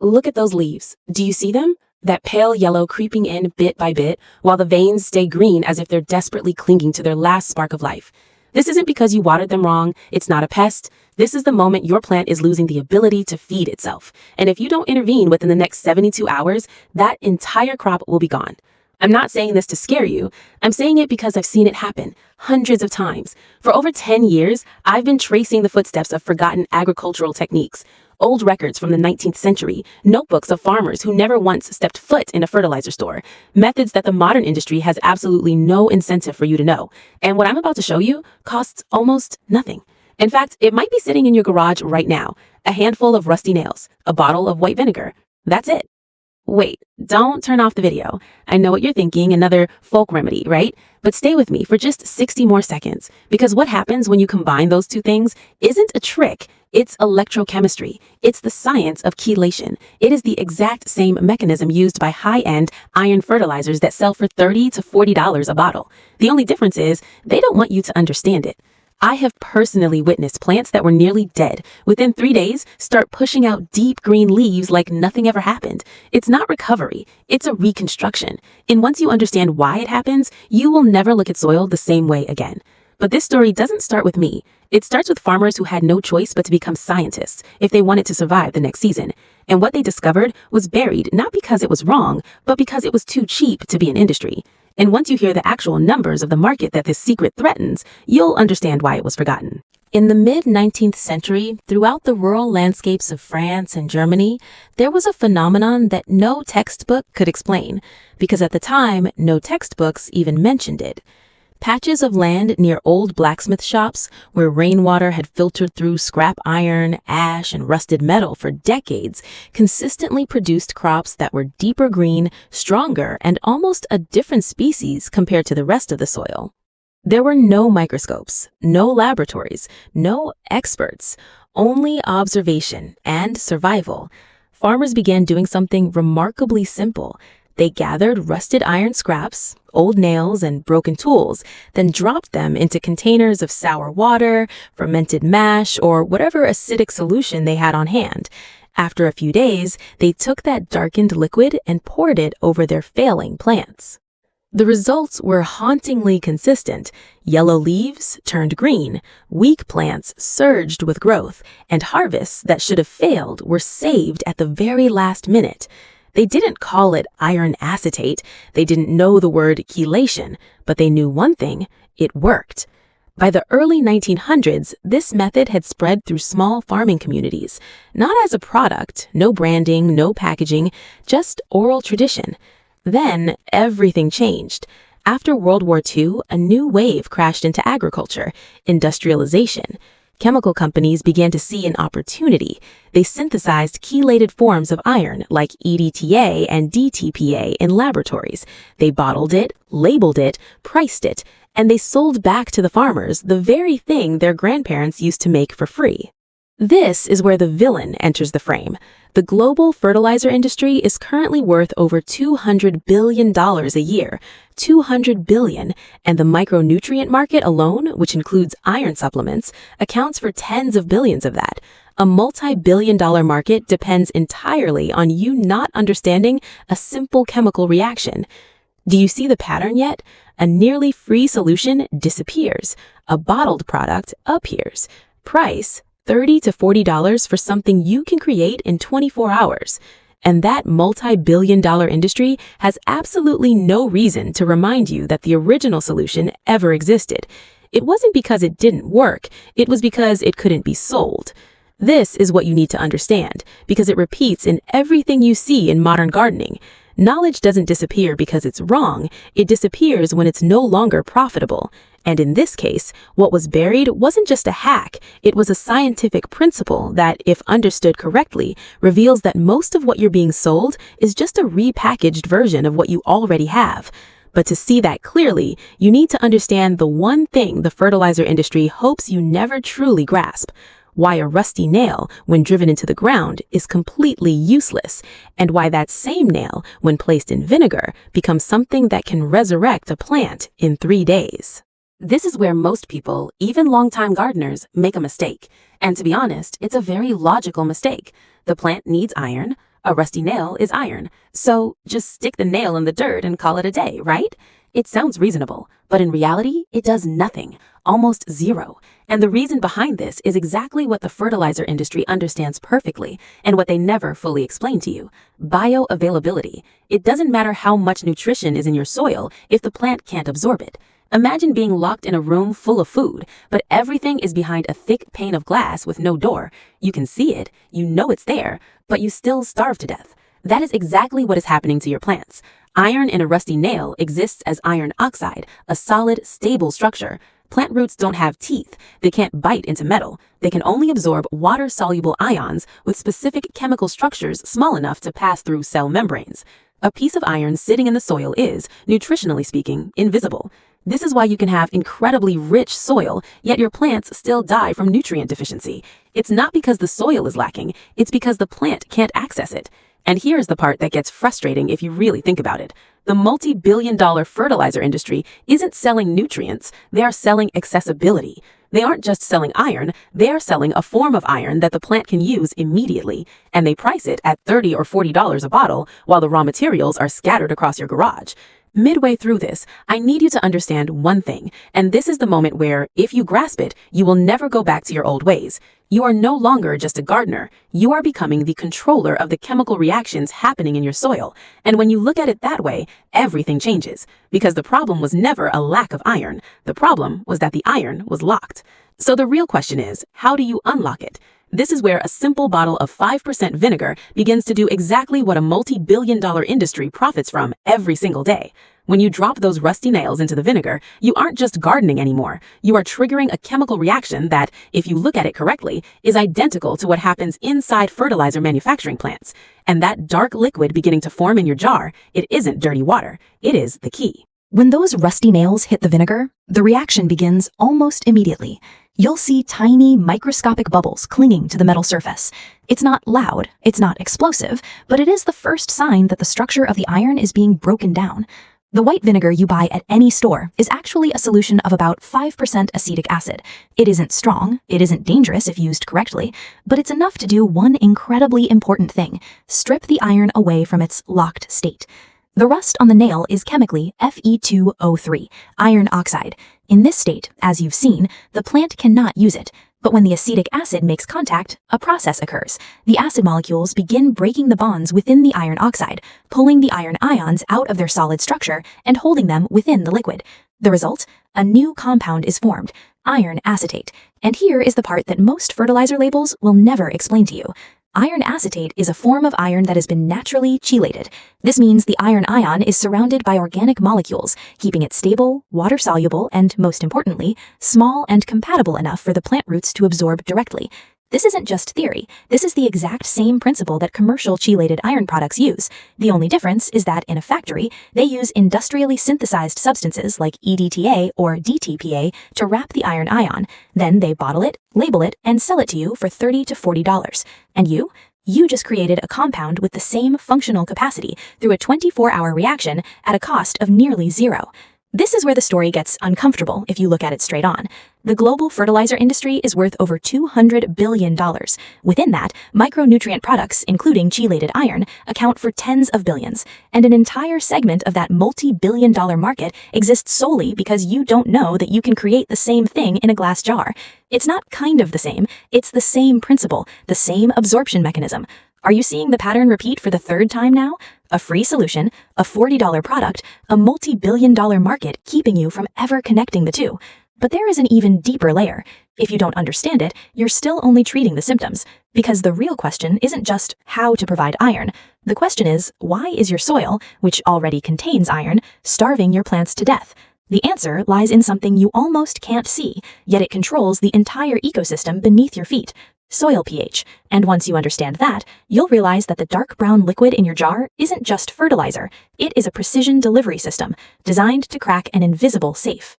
Look at those leaves. Do you see them? That pale yellow creeping in bit by bit, while the veins stay green as if they're desperately clinging to their last spark of life. This isn't because you watered them wrong. It's not a pest. This is the moment your plant is losing the ability to feed itself. And if you don't intervene within the next 72 hours, that entire crop will be gone. I'm not saying this to scare you. I'm saying it because I've seen it happen hundreds of times. For over 10 years, I've been tracing the footsteps of forgotten agricultural techniques. Old records from the 19th century, notebooks of farmers who never once stepped foot in a fertilizer store, methods that the modern industry has absolutely no incentive for you to know. And what I'm about to show you costs almost nothing. In fact, it might be sitting in your garage right now. A handful of rusty nails, a bottle of white vinegar. That's it. Wait, don't turn off the video. I know what you're thinking, another folk remedy, right? But stay with me for just 60 more seconds, because what happens when you combine those two things isn't a trick. It's electrochemistry. It's the science of chelation. It is the exact same mechanism used by high-end iron fertilizers that sell for $30 to $40 a bottle. The only difference is they don't want you to understand it. I have personally witnessed plants that were nearly dead within 3 days start pushing out deep green leaves like nothing ever happened. It's not recovery, it's a reconstruction. And once you understand why it happens, you will never look at soil the same way again. But this story doesn't start with me. It starts with farmers who had no choice but to become scientists if they wanted to survive the next season. And what they discovered was buried not because it was wrong, but because it was too cheap to be an industry. And once you hear the actual numbers of the market that this secret threatens, you'll understand why it was forgotten. In the mid-19th century, throughout the rural landscapes of France and Germany, there was a phenomenon that no textbook could explain, because at the time, no textbooks even mentioned it. Patches of land near old blacksmith shops where rainwater had filtered through scrap iron, ash, and rusted metal for decades consistently produced crops that were deeper green, stronger, and almost a different species compared to the rest of the soil. There were no microscopes, no laboratories, no experts, only observation and survival. Farmers began doing something remarkably simple. They gathered rusted iron scraps, old nails, and broken tools, then dropped them into containers of sour water, fermented mash, or whatever acidic solution they had on hand. After a few days, they took that darkened liquid and poured it over their failing plants. The results were hauntingly consistent. Yellow leaves turned green, weak plants surged with growth, and harvests that should have failed were saved at the very last minute. They didn't call it iron acetate, they didn't know the word chelation, but they knew one thing: it worked. By the early 1900s, this method had spread through small farming communities, not as a product, no branding, no packaging, just oral tradition. Then everything changed. After World War II, a new wave crashed into agriculture: industrialization. Chemical companies began to see an opportunity. They synthesized chelated forms of iron like EDTA and DTPA in laboratories. They bottled it, labeled it, priced it, and they sold back to the farmers the very thing their grandparents used to make for free. This is where the villain enters the frame. The global fertilizer industry is currently worth over $200 billion a year, $200 billion, and the micronutrient market alone, which includes iron supplements, accounts for tens of billions of that. A multi-billion-dollar market depends entirely on you not understanding a simple chemical reaction. Do you see the pattern yet? A nearly free solution disappears. A bottled product appears. Price: $30 to $40 for something you can create in 24 hours. And that multi-billion-dollar industry has absolutely no reason to remind you that the original solution ever existed. It wasn't because it didn't work, it was because it couldn't be sold. This is what you need to understand, because it repeats in everything you see in modern gardening. Knowledge doesn't disappear because it's wrong, it disappears when it's no longer profitable. And in this case, what was buried wasn't just a hack, it was a scientific principle that, if understood correctly, reveals that most of what you're being sold is just a repackaged version of what you already have. But to see that clearly, you need to understand the one thing the fertilizer industry hopes you never truly grasp: why a rusty nail, when driven into the ground, is completely useless, and why that same nail, when placed in vinegar, becomes something that can resurrect a plant in 3 days. This is where most people, even longtime gardeners, make a mistake. And to be honest, it's a very logical mistake. The plant needs iron. A rusty nail is iron. So just stick the nail in the dirt and call it a day, right? It sounds reasonable, but in reality, it does nothing, almost zero. And the reason behind this is exactly what the fertilizer industry understands perfectly and what they never fully explain to you: bioavailability. It doesn't matter how much nutrition is in your soil if the plant can't absorb it. Imagine being locked in a room full of food, but everything is behind a thick pane of glass with no door. You can see it, you know it's there, but you still starve to death. That is exactly what is happening to your plants. Iron in a rusty nail exists as iron oxide, a solid, stable structure. Plant roots don't have teeth. They can't bite into metal. They can only absorb water-soluble ions with specific chemical structures small enough to pass through cell membranes. A piece of iron sitting in the soil is, nutritionally speaking, invisible. This is why you can have incredibly rich soil, yet your plants still die from nutrient deficiency. It's not because the soil is lacking, it's because the plant can't access it. And here's the part that gets frustrating if you really think about it. The multi-billion-dollar fertilizer industry isn't selling nutrients, they are selling accessibility. They aren't just selling iron, they are selling a form of iron that the plant can use immediately, and they price it at $30 or $40 a bottle while the raw materials are scattered across your garage. Midway through this, I need you to understand one thing, and this is the moment where, if you grasp it, you will never go back to your old ways. You are no longer just a gardener. You are becoming the controller of the chemical reactions happening in your soil. And when you look at it that way, everything changes. Because the problem was never a lack of iron. The problem was that the iron was locked. So the real question is, how do you unlock it? This is where a simple bottle of 5% vinegar begins to do exactly what a multi-billion-dollar industry profits from every single day. When you drop those rusty nails into the vinegar, you aren't just gardening anymore. You are triggering a chemical reaction that, if you look at it correctly, is identical to what happens inside fertilizer manufacturing plants. And that dark liquid beginning to form in your jar, it isn't dirty water. It is the key. When those rusty nails hit the vinegar, the reaction begins almost immediately. You'll see tiny, microscopic bubbles clinging to the metal surface. It's not loud, it's not explosive, but it is the first sign that the structure of the iron is being broken down. The white vinegar you buy at any store is actually a solution of about 5% acetic acid. It isn't strong, it isn't dangerous if used correctly, but it's enough to do one incredibly important thing: strip the iron away from its locked state. The rust on the nail is chemically Fe2O3, iron oxide. In this state, as you've seen, the plant cannot use it. But when the acetic acid makes contact, a process occurs. The acid molecules begin breaking the bonds within the iron oxide, pulling the iron ions out of their solid structure and holding them within the liquid. The result? A new compound is formed, iron acetate. And here is the part that most fertilizer labels will never explain to you. Iron acetate is a form of iron that has been naturally chelated. This means the iron ion is surrounded by organic molecules, keeping it stable, water-soluble, and, most importantly, small and compatible enough for the plant roots to absorb directly. This isn't just theory. This is the exact same principle that commercial chelated iron products use. The only difference is that in a factory, they use industrially synthesized substances like EDTA or DTPA to wrap the iron ion. Then they bottle it, label it, and sell it to you for $30 to $40. And you just created a compound with the same functional capacity through a 24-hour reaction at a cost of nearly zero. This is where the story gets uncomfortable if you look at it straight on. The global fertilizer industry is worth over $200 billion. Within that, micronutrient products, including chelated iron, account for tens of billions. And an entire segment of that multi-billion-dollar market exists solely because you don't know that you can create the same thing in a glass jar. It's not kind of the same, it's the same principle, the same absorption mechanism. Are you seeing the pattern repeat for the third time now? A free solution, a $40 product, a multi-billion-dollar market keeping you from ever connecting the two. But there is an even deeper layer. If you don't understand it, you're still only treating the symptoms. Because the real question isn't just how to provide iron. The question is, why is your soil, which already contains iron, starving your plants to death? The answer lies in something you almost can't see, yet it controls the entire ecosystem beneath your feet. Soil pH. And once you understand that, you'll realize that the dark brown liquid in your jar isn't just fertilizer. It is a precision delivery system designed to crack an invisible safe.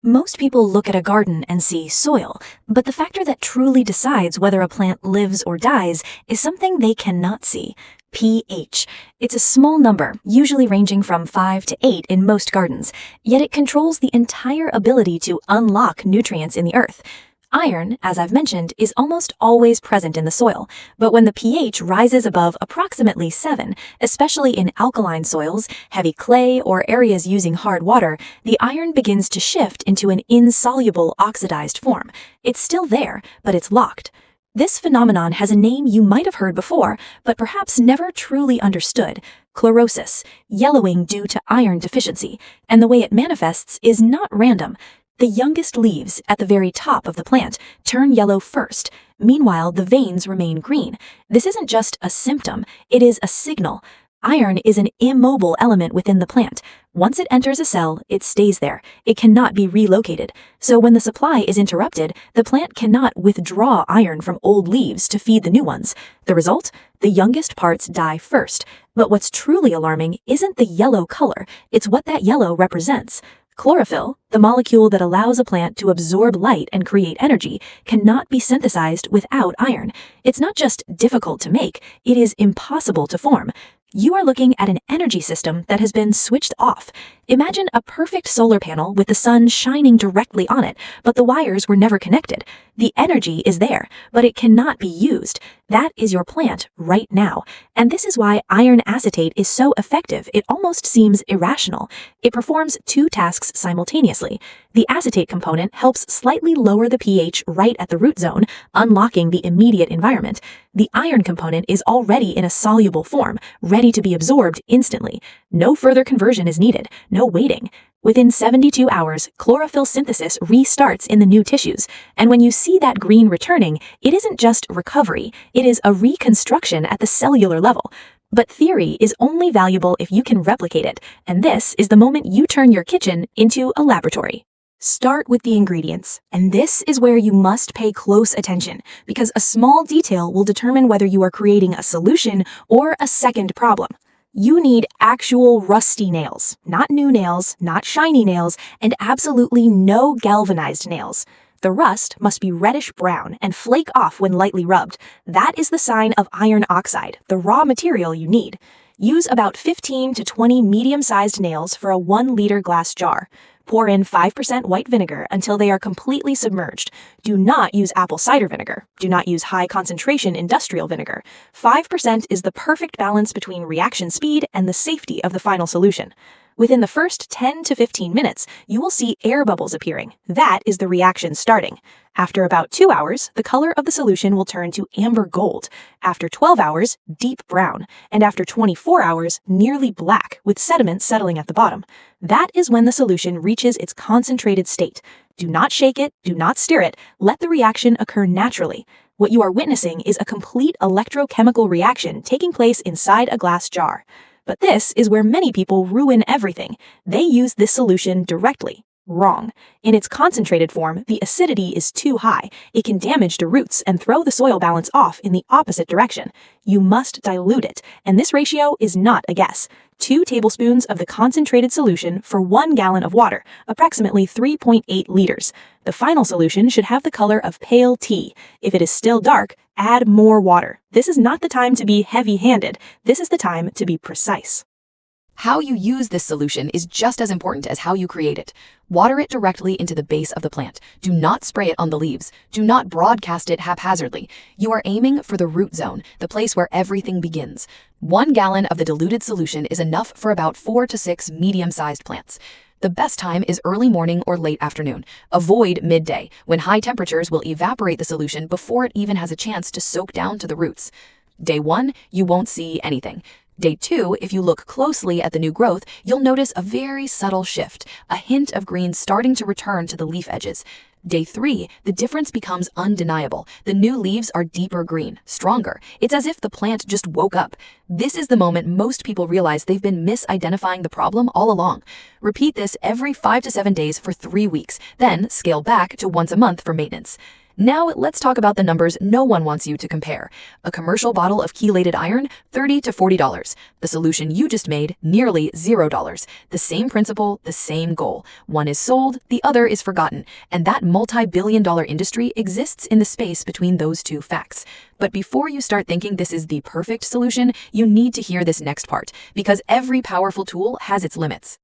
Most people look at a garden and see soil, but the factor that truly decides whether a plant lives or dies is something they cannot see: pH. It's a small number, usually ranging from 5 to 8 in most gardens, yet it controls the entire ability to unlock nutrients in the earth. Iron, as I've mentioned, is almost always present in the soil, but when the pH rises above approximately 7, especially in alkaline soils, heavy clay, or areas using hard water, the iron begins to shift into an insoluble oxidized form. It's still there, but it's locked. This phenomenon has a name you might have heard before, but perhaps never truly understood: chlorosis, yellowing due to iron deficiency, and the way it manifests is not random. The youngest leaves at the very top of the plant turn yellow first. Meanwhile, the veins remain green. This isn't just a symptom, it is a signal. Iron is an immobile element within the plant. Once it enters a cell, it stays there. It cannot be relocated. So when the supply is interrupted, the plant cannot withdraw iron from old leaves to feed the new ones. The result? The youngest parts die first. But what's truly alarming isn't the yellow color, it's what that yellow represents. Chlorophyll, the molecule that allows a plant to absorb light and create energy, cannot be synthesized without iron. It's not just difficult to make, it is impossible to form. You are looking at an energy system that has been switched off. Imagine a perfect solar panel with the sun shining directly on it, but the wires were never connected. The energy is there, but it cannot be used. That is your plant right now. And this is why iron acetate is so effective, it almost seems irrational. It performs two tasks simultaneously. The acetate component helps slightly lower the pH right at the root zone, unlocking the immediate environment. The iron component is already in a soluble form, ready to be absorbed instantly. No further conversion is needed, no waiting. Within 72 hours, chlorophyll synthesis restarts in the new tissues, and when you see that green returning, it isn't just recovery, it is a reconstruction at the cellular level. But theory is only valuable if you can replicate it, and this is the moment you turn your kitchen into a laboratory. Start with the ingredients, and this is where you must pay close attention, because a small detail will determine whether you are creating a solution or a second problem. You need actual rusty nails, not new nails, not shiny nails, and absolutely no galvanized nails. The rust must be reddish brown and flake off when lightly rubbed. That is the sign of iron oxide, the raw material you need. Use about 15 to 20 medium-sized nails for a 1-liter glass jar. Pour in 5% white vinegar until they are completely submerged. Do not use apple cider vinegar. Do not use high-concentration industrial vinegar. 5% is the perfect balance between reaction speed and the safety of the final solution. Within the first 10 to 15 minutes, you will see air bubbles appearing. That is the reaction starting. After about 2 hours, the color of the solution will turn to amber gold. After 12 hours, deep brown. And after 24 hours, nearly black, with sediment settling at the bottom. That is when the solution reaches its concentrated state. Do not shake it, do not stir it, let the reaction occur naturally. What you are witnessing is a complete electrochemical reaction taking place inside a glass jar. But this is where many people ruin everything. They use this solution directly. Wrong. In its concentrated form, the acidity is too high. It can damage the roots and throw the soil balance off in the opposite direction. You must dilute it, and this ratio is not a guess. 2 tablespoons of the concentrated solution for 1 gallon of water, approximately 3.8 liters. The final solution should have the color of pale tea. If it is still dark, add more water. This is not the time to be heavy-handed. This is the time to be precise. How you use this solution is just as important as how you create it. Water it directly into the base of the plant. Do not spray it on the leaves. Do not broadcast it haphazardly. You are aiming for the root zone, the place where everything begins. 1 gallon of the diluted solution is enough for about 4 to 6 medium-sized plants. The best time is early morning or late afternoon. Avoid midday, when high temperatures will evaporate the solution before it even has a chance to soak down to the roots. Day 1, you won't see anything. Day 2, if you look closely at the new growth, you'll notice a very subtle shift, a hint of green starting to return to the leaf edges. Day 3, the difference becomes undeniable. The new leaves are deeper green, stronger. It's as if the plant just woke up. This is the moment most people realize they've been misidentifying the problem all along. Repeat this every 5 to 7 days for 3 weeks, then scale back to once a month for maintenance. Now let's talk about the numbers no one wants you to compare. A commercial bottle of chelated iron, $30 to $40. The solution you just made, nearly $0. The same principle, the same goal. One is sold, the other is forgotten, and that multi-billion-dollar industry exists in the space between those two facts. But before you start thinking this is the perfect solution, you need to hear this next part, because every powerful tool has its limits.